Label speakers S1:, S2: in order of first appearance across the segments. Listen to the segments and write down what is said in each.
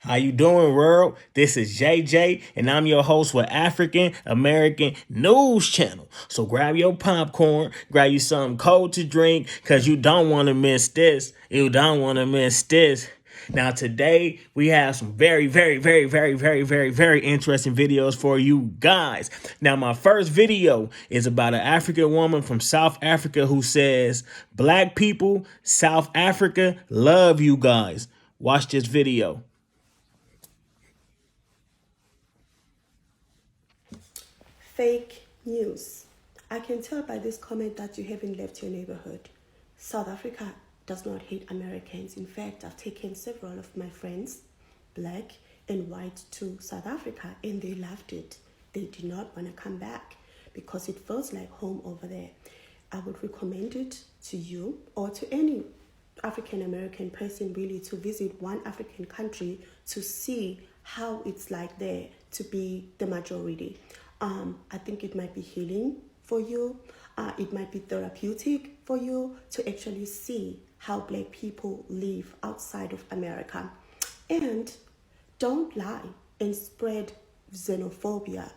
S1: How you doing, world? This is JJ, and I'm your host with African American News Channel. So grab your popcorn, grab you something cold to drink, because you don't want to miss this. You don't want to miss this. Now, today, we have some very interesting videos for you guys. Now, my first video is about an African woman from South Africa who says, "Black people, South Africa, love you guys." Watch this video.
S2: Fake news. I can tell by this comment that you haven't left your neighborhood. South Africa does not hate Americans. In fact, I've taken several of my friends, black and white, to South Africa and they loved it. They did not want to come back because it feels like home over there. I would recommend it to you or to any African American person really to visit one African country to see how it's like there to be the majority. I think it might be healing for you. It might be therapeutic for you to actually see how black people live outside of America. And don't lie and spread xenophobia.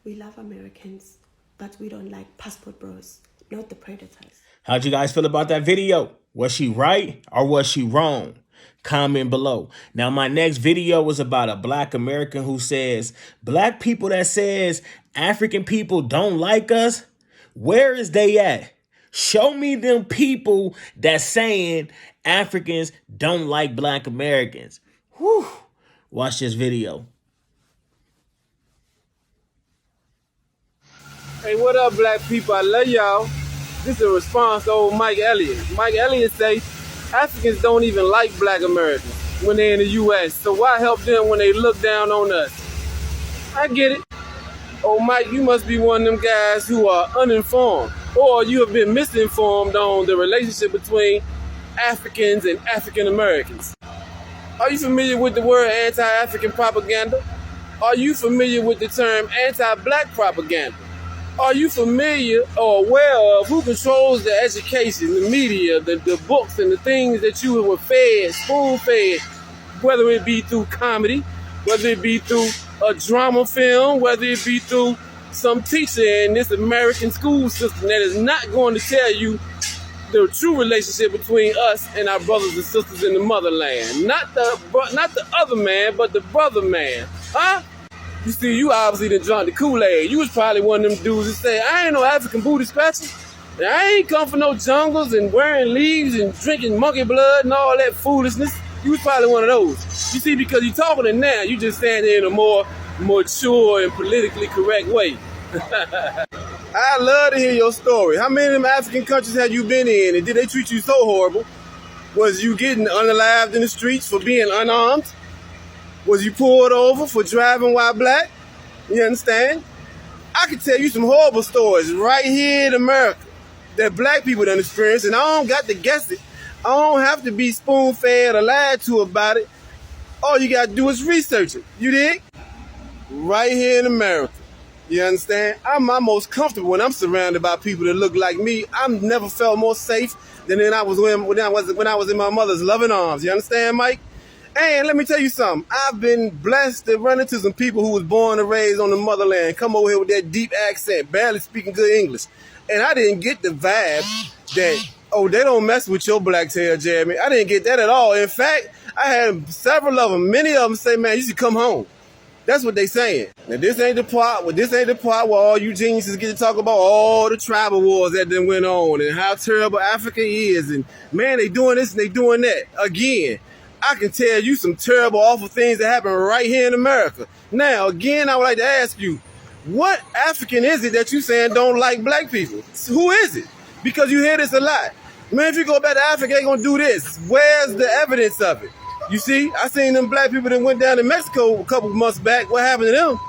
S2: We love Americans, but we don't like passport bros, not the predators.
S1: How'd you guys feel about that video? Was she right or was she wrong? Comment below. Now, my next video was about a black American who says, "Black people that says African people don't like us, where is they at? Show me them people that saying Africans don't like black Americans." Whew. Watch this video.
S3: Hey, what up, black people? I love y'all. This is a response to old Mike Elliott. Mike Elliott say Africans don't even like black Americans when they're in the U.S., so why help them when they look down on us? I get it. Oh, Mike, you must be one of them guys who are uninformed, or you have been misinformed on the relationship between Africans and African Americans. Are you familiar with the word anti-African propaganda? Are you familiar with the term anti-black propaganda? Are you familiar or aware of who controls the education, the media, the books, and the things that you were fed, spoon-fed, whether it be through comedy, whether it be through a drama film, whether it be through some teacher in this American school system that is not going to tell you the true relationship between us and our brothers and sisters in the motherland. Not the other man, but the brother man. Huh? You see, you obviously done drunk the Kool-Aid. You was probably one of them dudes that say, "I ain't no African booty scratcher. I ain't come from no jungles and wearing leaves and drinking monkey blood and all that foolishness." You was probably one of those. You see, because you're talking it now, you just saying it in a more mature and politically correct way. I love to hear your story. How many of them African countries have you been in, and did they treat you so horrible? Was you getting unalived in the streets for being unarmed? Was you pulled over for driving while black? You understand? I can tell you some horrible stories right here in America that black people done experienced, and I don't got to guess it. I don't have to be spoon-fed or lied to about it. All you got to do is research it. You dig? Right here in America. You understand? I'm my most comfortable when I'm surrounded by people that look like me. I've never felt more safe than when I was in my mother's loving arms. You understand, Mike? And let me tell you something. I've been blessed to run into some people who was born and raised on the motherland, come over here with that deep accent, barely speaking good English. And I didn't get the vibe that, oh, they don't mess with your black tail, Jeremy. I didn't get that at all. In fact, I had several of them, many of them say, "Man, you should come home." That's what they saying. Now, this ain't the part where all you geniuses get to talk about all the tribal wars that then went on and how terrible Africa is. And, man, they doing this and they doing that. Again, I can tell you some terrible, awful things that happen right here in America. Now, again, I would like to ask you, what African is it that you saying don't like black people? Who is it? Because you hear this a lot. Man, if you go back to Africa, they gonna do this. Where's the evidence of it? You see, I seen them black people that went down to Mexico a couple months back. What happened to them?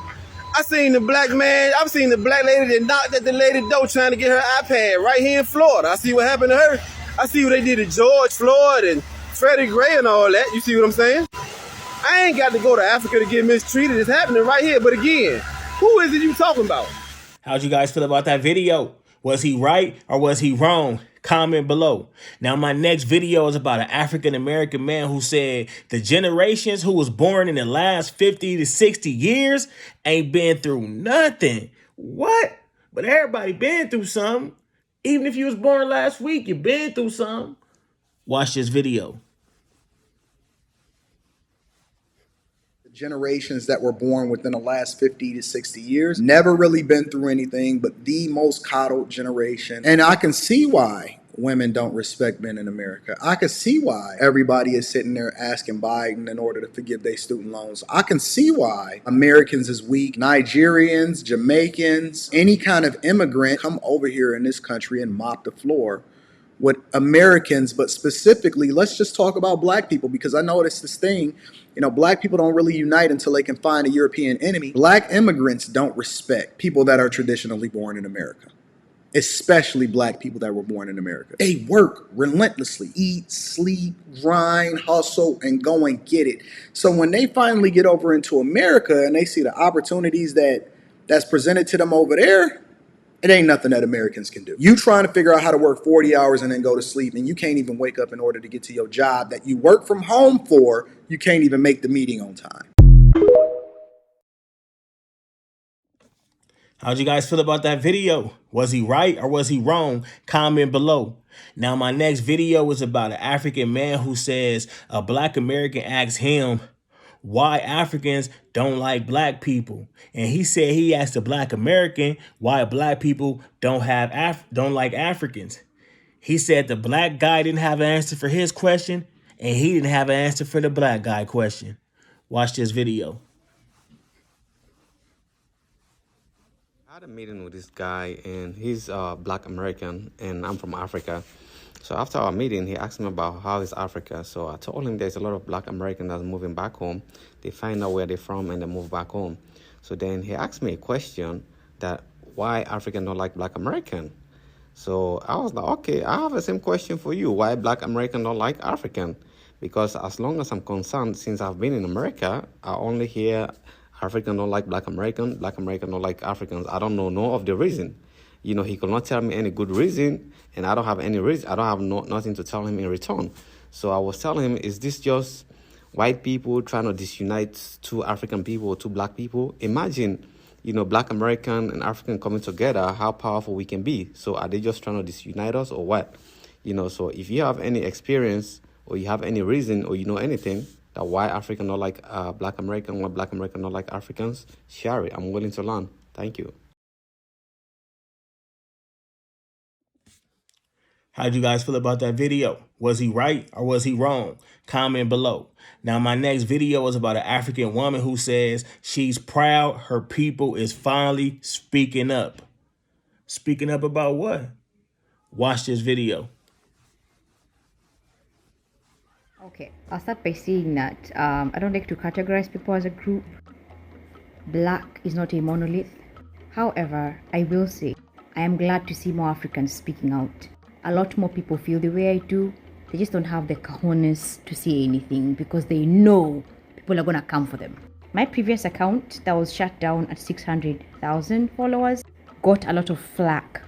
S3: I've seen the black lady that knocked at the lady door trying to get her iPad right here in Florida. I see what happened to her. I see what they did to George Floyd and Freddie Gray and all that. You see what I'm saying? I ain't got to go to Africa to get mistreated. It's happening right here. But again, who is it you talking about?
S1: How'd you guys feel about that video? Was he right or was he wrong? Comment below. Now, my next video is about an African American man who said the generations who was born in the last 50 to 60 years ain't been through nothing. What? But everybody been through something. Even if you was born last week, you been through something. Watch this video.
S4: Generations that were born within the last 50 to 60 years never really been through anything but the most coddled generation. And I can see why women don't respect men in America. I can see why everybody is sitting there asking Biden in order to forgive their student loans. I can see why Americans is weak. Nigerians, Jamaicans, any kind of immigrant come over here in this country and mop the floor with Americans, but specifically, let's just talk about black people, because I noticed this thing, black people don't really unite until they can find a European enemy. Black immigrants don't respect people that are traditionally born in America, especially black people that were born in America. They work relentlessly, eat, sleep, grind, hustle, and go and get it. So when they finally get over into America and they see the opportunities that's presented to them over there, it ain't nothing that Americans can do. You trying to figure out how to work 40 hours and then go to sleep, and you can't even wake up in order to get to your job that you work from home for. You can't even make the meeting on time.
S1: How'd you guys feel about that video? Was he right or was he wrong? Comment below. Now, my next video is about an African man who says a black American asked him why Africans don't like black people. And he said he asked a black American why black people don't like Africans. He said the black guy didn't have an answer for his question, and he didn't have an answer for the black guy question. Watch this video.
S5: I had a meeting with this guy, and he's black American, and I'm from Africa. So after our meeting, he asked me about how is Africa. So I told him there's a lot of black Americans that's moving back home. They find out where they're from and they move back home. So then he asked me a question that why Africans don't like black American. So I was like, okay, I have the same question for you. Why black Americans don't like African? Because as long as I'm concerned, since I've been in America, I only hear Africans don't like black Americans don't like Africans. I don't know no of the reason. He could not tell me any good reason, and I don't have any reason. I don't have nothing to tell him in return. So I was telling him, is this just white people trying to disunite two African people or two black people? Imagine, black American and African coming together, how powerful we can be. So are they just trying to disunite us or what? So if you have any experience or you have any reason or you know anything that why African don't like black American, why black American don't like Africans, share it. I'm willing to learn. Thank you.
S1: How'd you guys feel about that video? Was he right or was he wrong? Comment below. Now, my next video is about an African woman who says she's proud her people is finally speaking up. Speaking up about what? Watch this video.
S6: Okay, I'll start by saying that I don't like to categorize people as a group. Black is not a monolith. However, I will say I am glad to see more Africans speaking out. A lot more people feel the way I do. They just don't have the cojones to say anything because they know people are gonna come for them. My previous account that was shut down at 600,000 followers got a lot of flack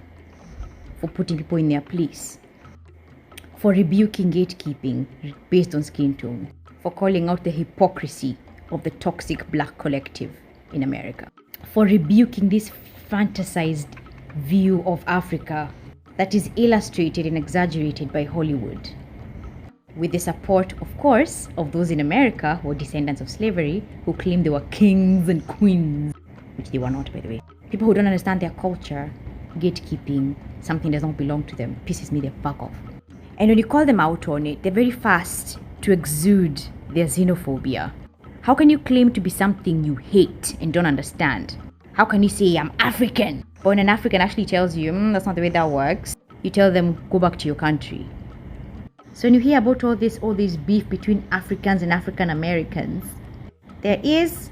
S6: for putting people in their place, for rebuking gatekeeping based on skin tone, for calling out the hypocrisy of the toxic black collective in America, for rebuking this fantasized view of Africa that is illustrated and exaggerated by Hollywood, with the support, of course, of those in America who are descendants of slavery, who claim they were kings and queens, which they were not, by the way. People who don't understand their culture, gatekeeping, something does not belong to them, pisses me the fuck off. And when you call them out on it, they're very fast to exude their xenophobia. How can you claim to be something you hate and don't understand? How can you say, I'm African? But when an African actually tells you, that's not the way that works, you tell them, go back to your country. So when you hear about all this beef between Africans and African Americans, there is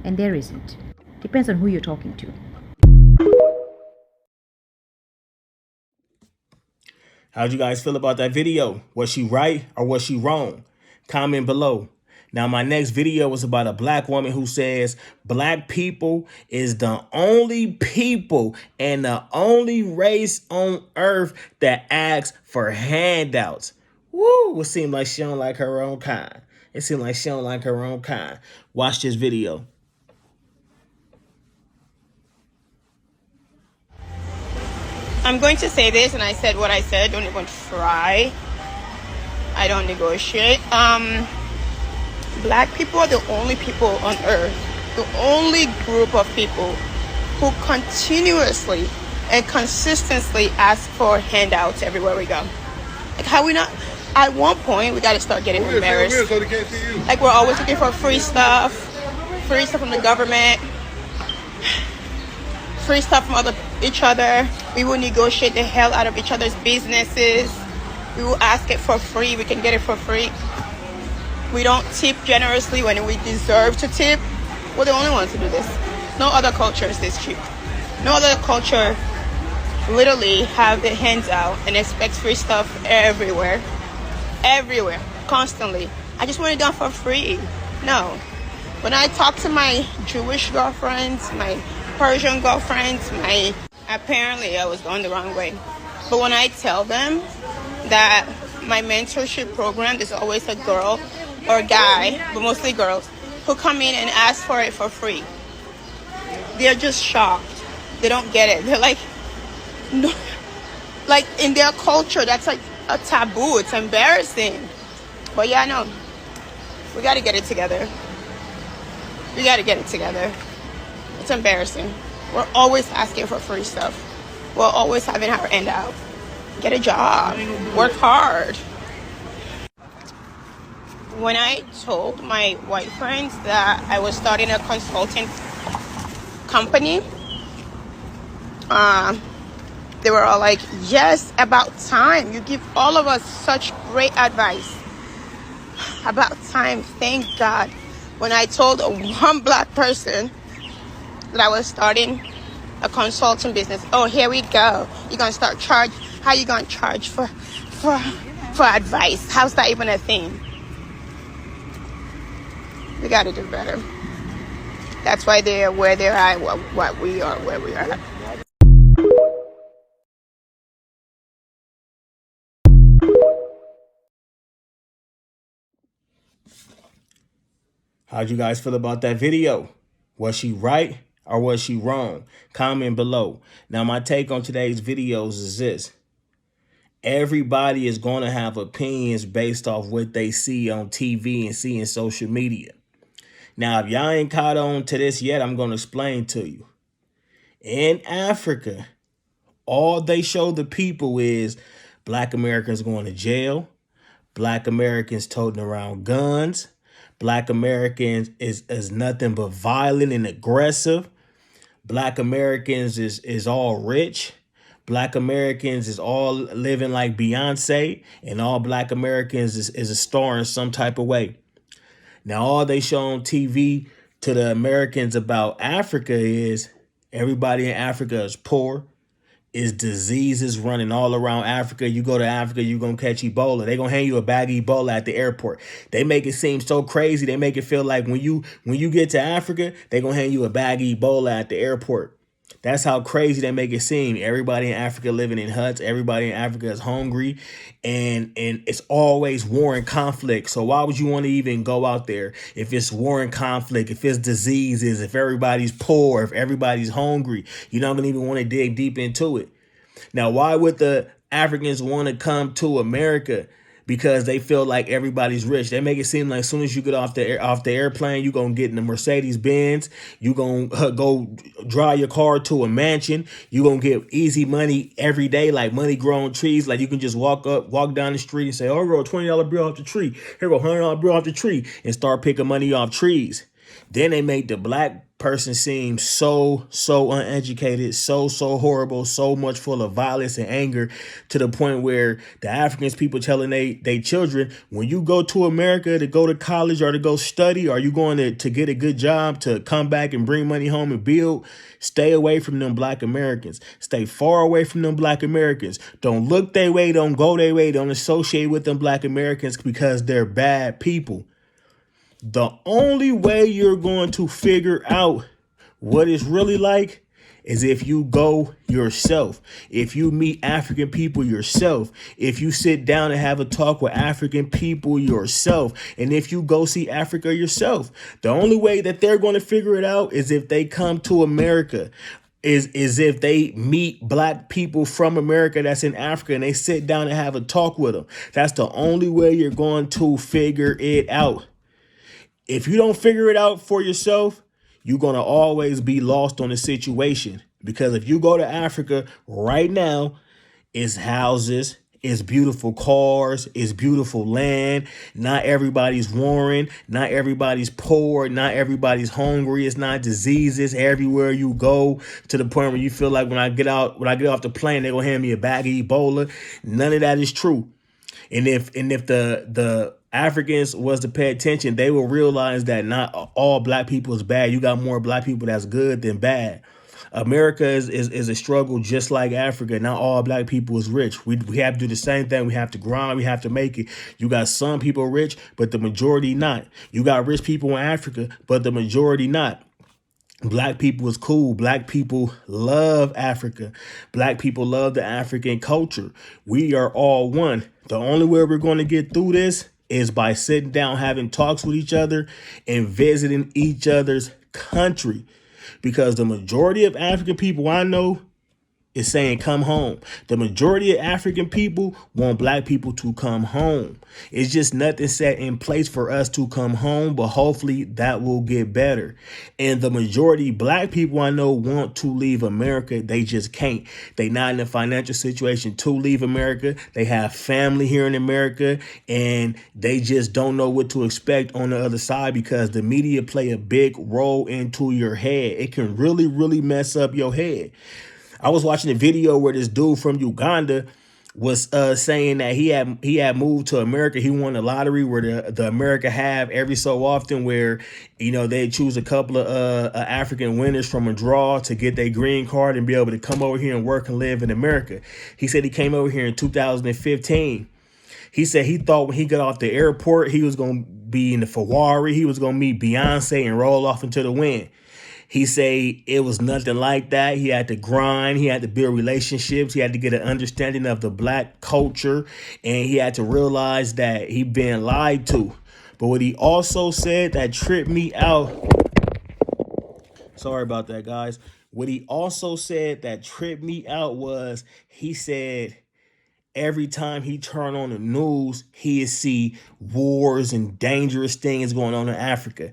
S6: and there isn't. Depends on who you're talking to.
S1: How'd you guys feel about that video? Was she right or was she wrong? Comment below. Now, my next video was about a black woman who says black people is the only people and the only race on earth that asks for handouts. Woo! It seemed like she don't like her own kind. It seemed like she don't like her own kind. Watch this video.
S7: I'm going to say this, and I said what I said. Don't even try. I don't negotiate. Black people are the only people on earth, the only group of people who continuously and consistently ask for handouts everywhere we go. Like, how we not? At one point, we got to start getting embarrassed. Like, we're always looking for free stuff from the government, free stuff from each other. We will negotiate the hell out of each other's businesses. We will ask it for free. We can get it for free. We don't tip generously when we deserve to tip. We're the only ones to do this. No other culture is this cheap. No other culture literally have their hands out and expect free stuff everywhere. Everywhere. Constantly. I just want it done for free. No. When I talk to my Jewish girlfriends, my Persian girlfriends, apparently I was going the wrong way. But when I tell them that my mentorship program, there's always a girl or a guy, but mostly girls, who come in and ask for it for free, they're just shocked. They don't get it. They're like, no. Like, in their culture, that's like a taboo. It's embarrassing. But yeah, no. We got to get it together. We got to get it together. It's embarrassing. We're always asking for free stuff. We're always having our end out. Get a job. Work hard. When I told my white friends that I was starting a consulting company, they were all like, yes, about time. You give all of us such great advice. About time, thank God. When I told one black person that I was starting a consulting business, oh, here we go. You're going to start charge. How you going to charge for advice? How's that even a thing? We got to do better. That's why they're where they're at, what we are, where we are.
S1: How'd you guys feel about that video? Was she right or was she wrong? Comment below. Now, my take on today's videos is this. Everybody is going to have opinions based off what they see on TV and see in social media. Now, if y'all ain't caught on to this yet, I'm going to explain to you. In Africa, all they show the people is black Americans going to jail, black Americans toting around guns, black Americans is nothing but violent and aggressive. Black Americans is all rich. Black Americans is all living like Beyonce, and all black Americans is a star in some type of way. Now, all they show on TV to the Americans about Africa is everybody in Africa is poor, is diseases running all around Africa. You go to Africa, you're going to catch Ebola. They're going to hand you a bag of Ebola at the airport. They make it seem so crazy. They make it feel like when you get to Africa, they're going to hand you a bag of Ebola at the airport. That's how crazy they make it seem. Everybody in Africa living in huts. Everybody in Africa is hungry. And it's always war and conflict. So why would you want to even go out there if it's war and conflict, if it's diseases, if everybody's poor, if everybody's hungry? You're not going to even want to dig deep into it. Now, why would the Africans want to come to America? Because they feel like everybody's rich. They make it seem like as soon as you get off the airplane, you're going to get in the Mercedes Benz. You're going to go drive your car to a mansion. You're going to get easy money every day, like money growing trees. Like you can just walk down the street and say, oh, roll $20 bill off the tree. Here go $100 bill off the tree, and start picking money off trees. Then they make the black person seem so uneducated, so horrible, so much full of violence and anger, to the point where the Africans people telling they children, when you go to America to go to college or to go study, or you going to get a good job to come back and bring money home and build, stay away from them black Americans. Stay far away from them black Americans. Don't look their way. Don't go their way. Don't associate with them black Americans because they're bad people. The only way you're going to figure out what it's really like is if you go yourself, if you meet African people yourself, if you sit down and have a talk with African people yourself, and if you go see Africa yourself. The only way that they're going to figure it out is if they come to America, is if they meet black people from America that's in Africa and they sit down and have a talk with them. That's the only way you're going to figure it out. If you don't figure it out for yourself, you're going to always be lost on the situation. Because if you go to Africa right now, it's houses, it's beautiful cars, it's beautiful land. Not everybody's warring, not everybody's poor, not everybody's hungry. It's not diseases everywhere you go, to the point where you feel like when I get off the plane, they're gonna hand me a bag of Ebola. None of that is true. And if the Africans was to pay attention, they will realize that not all black people is bad. You got more black people that's good than bad. America is a struggle just like Africa. Not all black people is rich. We have to do the same thing. We have to grind. We have to make it. You got some people rich, but the majority not. You got rich people in Africa, but the majority not. Black people is cool. Black people love Africa. Black people love the African culture. We are all one. The only way we're going to get through this is by sitting down, having talks with each other, and visiting each other's country. Because the majority of African people I know is saying come home. The majority of African people want black people to come home. It's just nothing set in place for us to come home, but hopefully that will get better. And the majority black people I know want to leave America. They just can't. They not in a financial situation to leave America. They have family here in America, and they just don't know what to expect on the other side, because the media play a big role into your head. It can really, really mess up your head. I was watching a video where this dude from Uganda was saying that he had moved to America. He won a lottery where the America have every so often, where they choose a couple of African winners from a draw to get their green card and be able to come over here and work and live in America. He said he came over here in 2015. He said he thought when he got off the airport, he was going to be in the Ferrari. He was going to meet Beyonce and roll off into the wind. He say it was nothing like that. He had to grind. He had to build relationships. He had to get an understanding of the black culture. And he had to realize that he been lied to. But what he also said that tripped me out. Sorry about that, guys. What he also said that tripped me out was, he said every time he turn on the news, he see wars and dangerous things going on in Africa.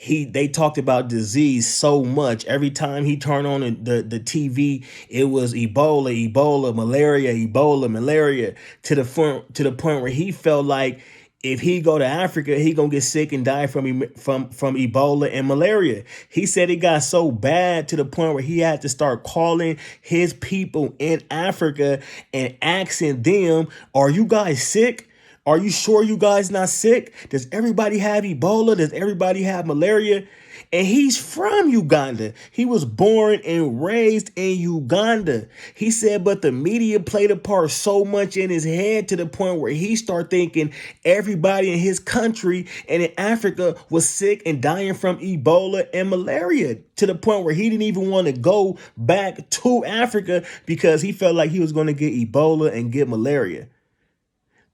S1: They talked about disease so much. Every time he turned on the TV, it was Ebola, malaria, to the point where he felt like if he go to Africa, he gonna get sick and die from Ebola and malaria. He said it got so bad to the point where he had to start calling his people in Africa and asking them, "Are you guys sick? Are you sure you guys not sick? Does everybody have Ebola? Does everybody have malaria?" And he's from Uganda. He was born and raised in Uganda. He said, but the media played a part so much in his head to the point where he started thinking everybody in his country and in Africa was sick and dying from Ebola and malaria, to the point where he didn't even want to go back to Africa because he felt like he was going to get Ebola and get malaria.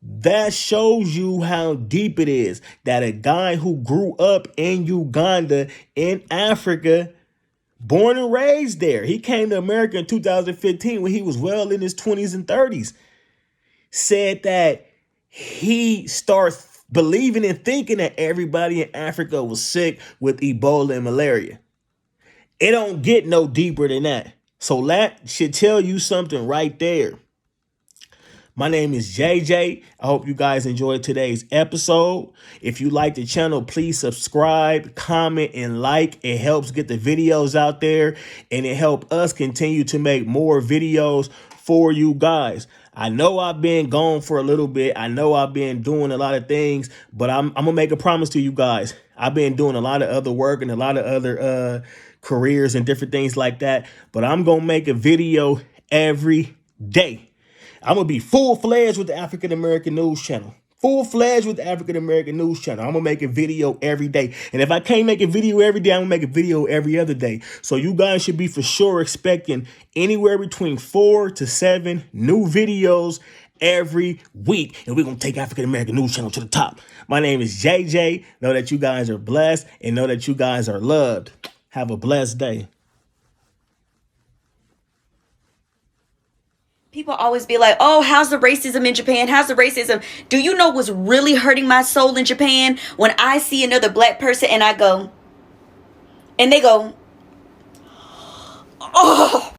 S1: That shows you how deep it is that a guy who grew up in Uganda, in Africa, born and raised there, he came to America in 2015 when he was well in his 20s and 30s, said that he starts believing and thinking that everybody in Africa was sick with Ebola and malaria. It don't get no deeper than that. So that should tell you something right there. My name is JJ. I hope you guys enjoyed today's episode. If you like the channel, please subscribe, comment, and like. It helps get the videos out there, and it helps us continue to make more videos for you guys. I know I've been gone for a little bit. I know I've been doing a lot of things, but I'm going to make a promise to you guys. I've been doing a lot of other work and a lot of other careers and different things like that, but I'm going to make a video every day. I'm going to be full-fledged with the African American News Channel. Full-fledged with the African American News Channel. I'm gonna make a video every day. And if I can't make a video every day, I'm gonna make a video every other day. So you guys should be for sure expecting anywhere between 4 to 7 new videos every week. And we're gonna take African American News Channel to the top. My name is JJ. Know that you guys are blessed and know that you guys are loved. Have a blessed day.
S8: People always be like, oh, how's the racism in Japan? How's the racism? Do you know what's really hurting my soul in Japan? When I see another black person and I go, and they go, oh,